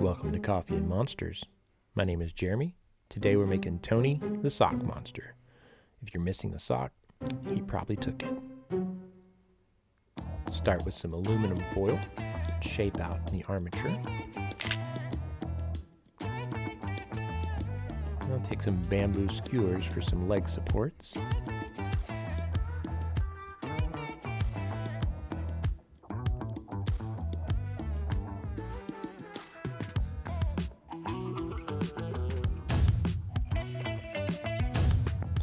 Welcome to Coffee and Monsters. My name is Jeremy. Today we're making Tony the Sock Monster. If you're missing a sock, he probably took it. Start with some aluminum foil, shape out the armature. I'll take some bamboo skewers for some leg supports.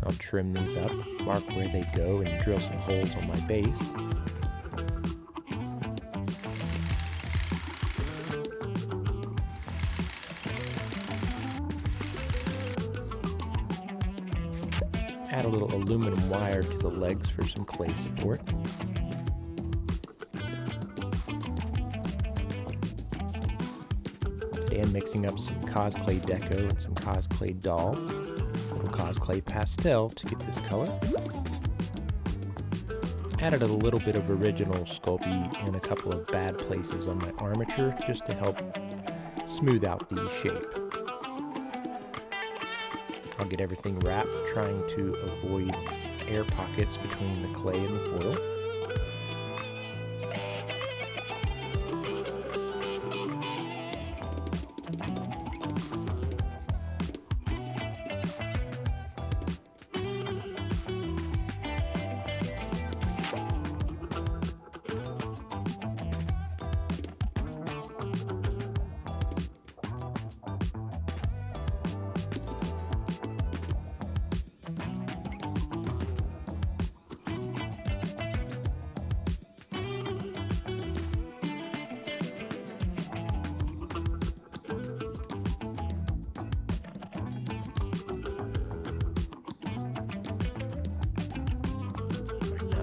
I'll trim these up, mark where they go, and drill some holes on my base. Add a little aluminum wire to the legs for some clay support. Today I'm mixing up some cosclay deco and some cosclay doll. A little cosclay pastel to get this color. Added a little bit of original Sculpey in a couple of bad places on my armature just to help smooth out the shape. I'll get everything wrapped, trying to avoid air pockets between the clay and the foil.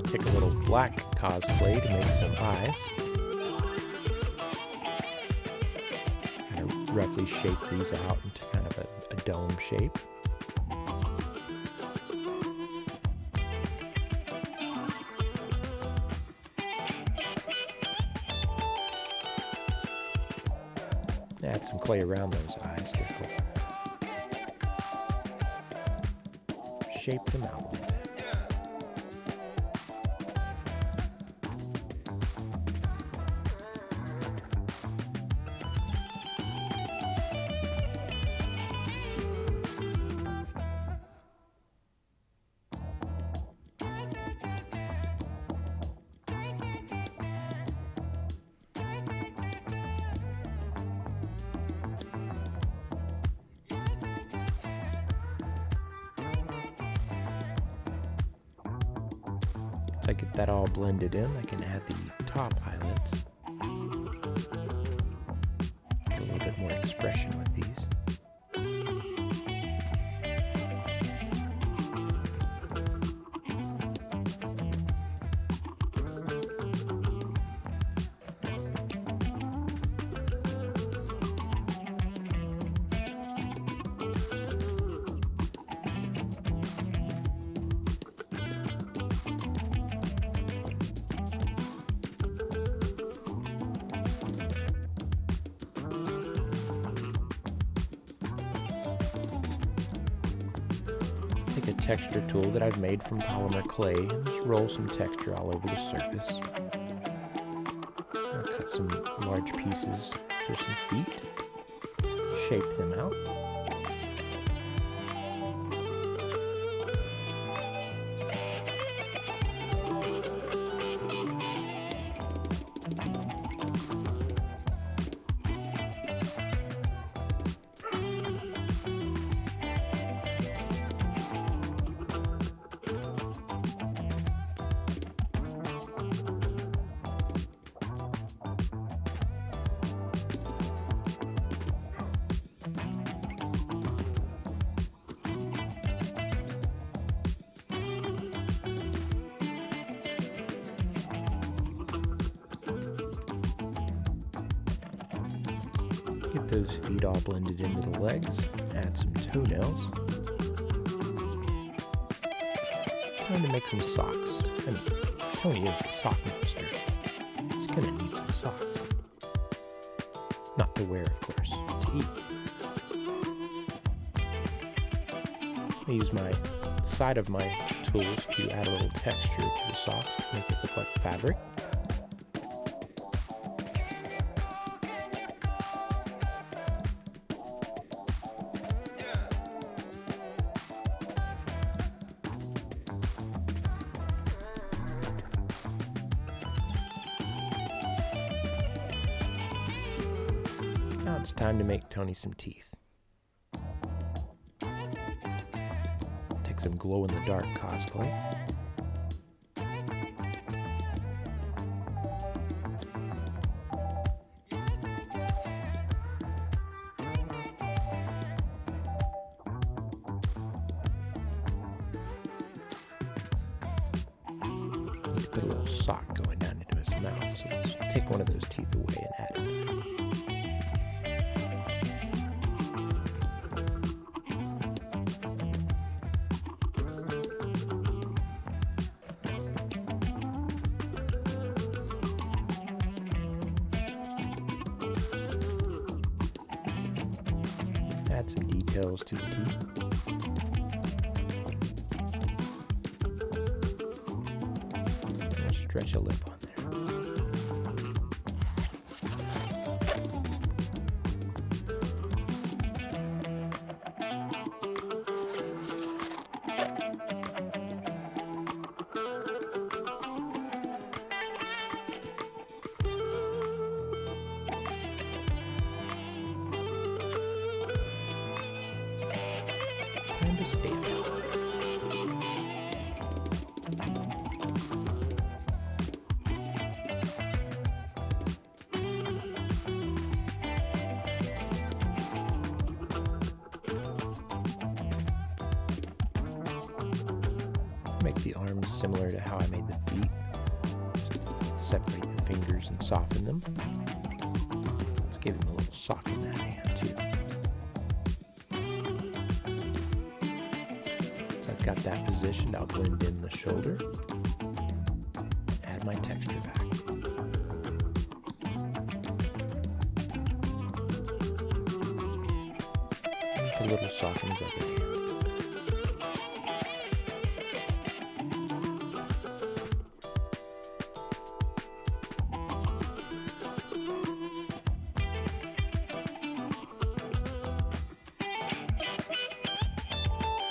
Take a little black cosplay to make some eyes. Kind of roughly shape these out into kind of a dome shape. Add some clay around those eyes to help shape them out a little bit. I get that all blended in, I can add the top eyelids. Get a little bit more expression with these. Take a texture tool that I've made from polymer clay and just roll some texture all over the surface. I'll cut some large pieces for some feet, shape them out. Get those feet all blended into the legs. Add some toenails. Time to make some socks. I mean, Tony is the sock monster. He's gonna need some socks. Not to wear, of course, to eat. I use my side of my tools to add a little texture to the socks to make it look like fabric. Now it's time to make Tony some teeth. Take some glow-in-the-dark cosclay. He's got a little sock going down into his mouth, so let's take one of those teeth away and add it. Add some details to the teeth. And stretch a lip on there. Time to stamp it. Make the arms similar to how I made the feet. Just separate the fingers and soften them. Let's give him a little sock in that hand too. So I've got that positioned. I'll blend in the shoulder. Add my texture back. Put a little sock in his other hand.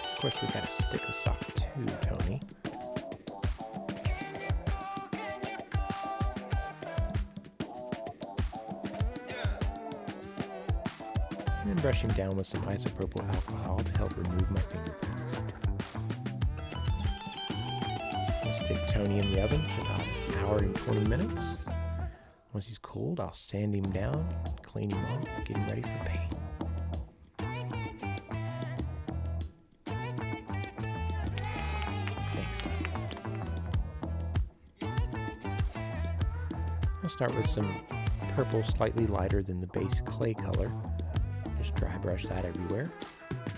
Of course, we gotta stick a sock too, Tony. And then brush him down with some isopropyl alcohol to help remove my fingerprints. I'll stick Tony in the oven for about an hour and 20 minutes. Once he's cooled, I'll sand him down, clean him off, get him ready for paint. I'll start with some purple slightly lighter than the base clay color. Just dry brush that everywhere.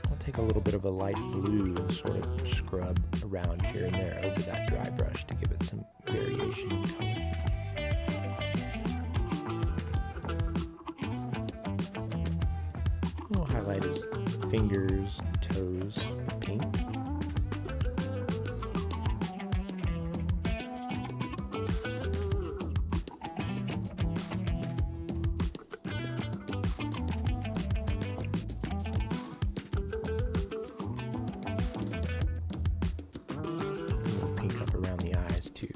I'll take a little bit of a light blue and sort of scrub around here and there over that dry brush to give it some variation in color. I'll highlight his fingers and toes pink. Up around the eyes too.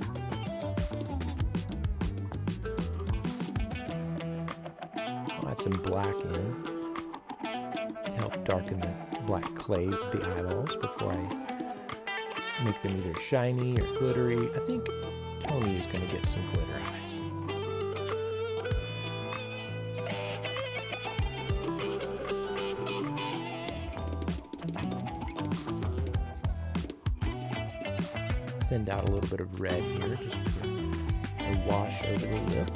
I'll add some black in to help darken the black clay of the eyeballs before I make them either shiny or glittery. I think Tony is going to get some glitter eyes. Thinned out a little bit of red here, just for a wash over the lip.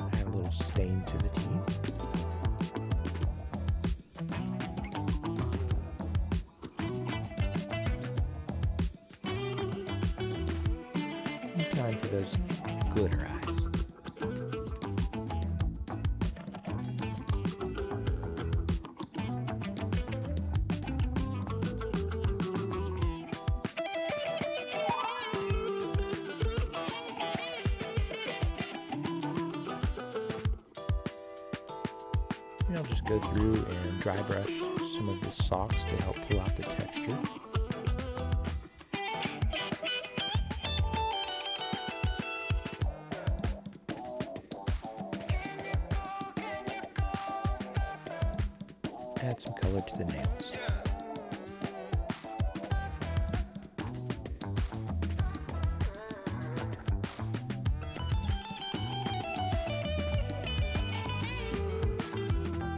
Add a little stain to the teeth. Time for those glitter eyes. And I'll just go through and dry brush some of the socks to help pull out the texture. Add some color to the nails.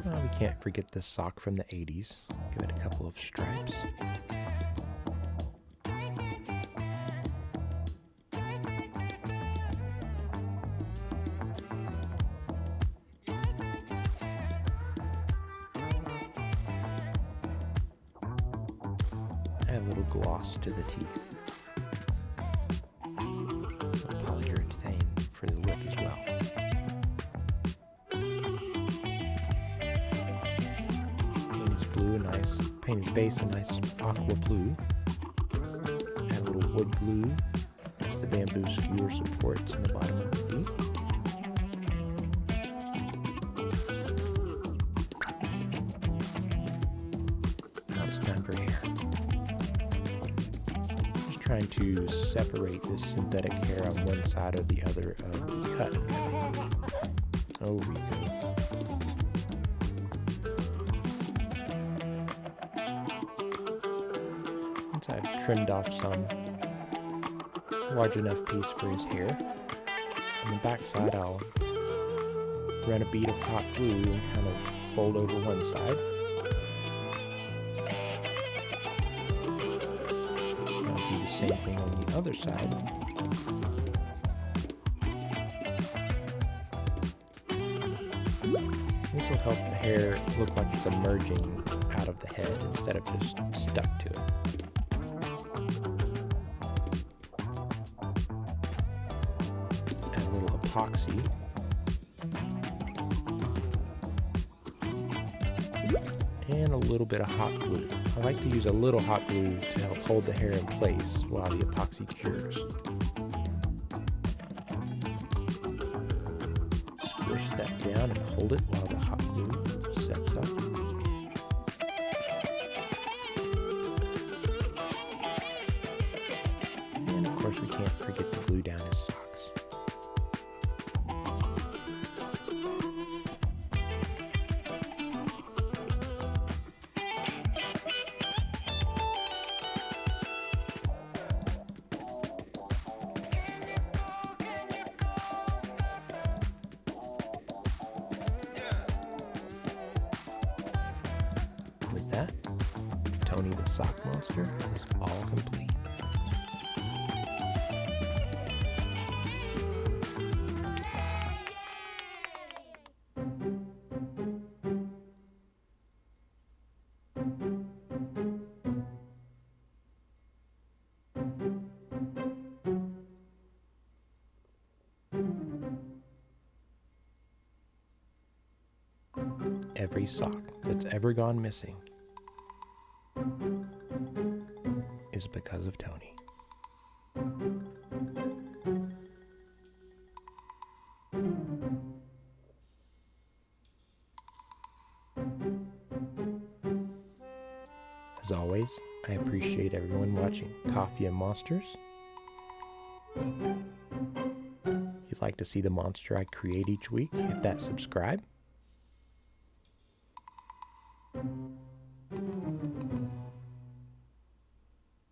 We can't forget this sock from the 80s. Give it a couple of stripes. Add a little gloss to the teeth. Polyurethane for the lip as well. Paint his base a nice aqua blue. Add a little wood glue to the bamboo skewer supports in the bottom of the feet. Now it's time for hair. Just trying to separate this synthetic hair on one side or the other of the cut. Over we go. I've trimmed off some large enough piece for his hair. On the back side, I'll run a bead of hot glue and kind of fold over one side. I'll do the same thing on the other side. This will help the hair look like it's emerging out of the head instead of just stuck to it. Epoxy. And a little bit of hot glue. I like to use a little hot glue to help hold the hair in place while the epoxy cures. Squish that down and hold it while the hot glue sets up. And of course we can't forget to glue down his socks. With that, Tony the Sock Monster is all complete. Every sock that's ever gone missing is because of Tony. As always, I appreciate everyone watching Coffee and Monsters. If you'd like to see the monster I create each week, hit that subscribe.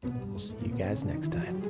We'll see you guys next time.